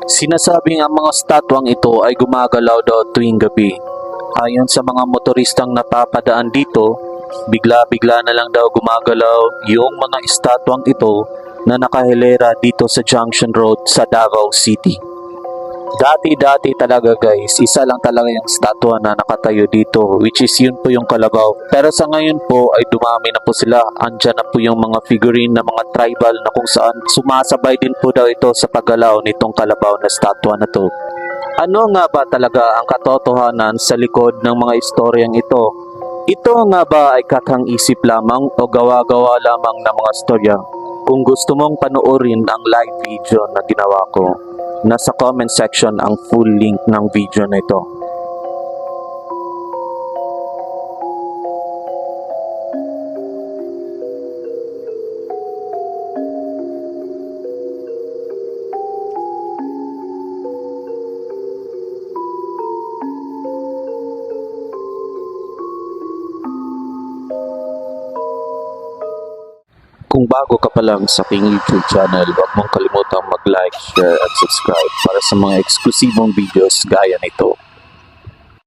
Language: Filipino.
Sinasabing ang mga statwang ito ay gumagalaw daw tuwing gabi. Ayon sa mga motoristang napapadaan dito, bigla-bigla na lang daw gumagalaw yung mga estatwang ito na nakahilera dito sa Junction Road sa Davao City. Dati talaga guys, isa lang talaga yung statwa na nakatayo dito, which is yun po yung kalabaw. Pero sa ngayon po ay dumami na po sila. Andyan na po yung mga figurine na mga tribal na kung saan sumasabay din po daw ito sa paggalaw nitong kalabaw na statwa na to. Ano nga ba talaga ang katotohanan sa likod ng mga istoryang ito? Ito nga ba ay kathang isip lamang o gawa-gawa lamang ng mga istorya? Kung gusto mong panoorin ang live video na ginawa ko, nasa comment section ang full link ng video na ito. Kung bago ka pa lang sa aking YouTube channel, huwag mong kalimutang mag-like, share at subscribe para sa mga eksklusibong videos gaya nito.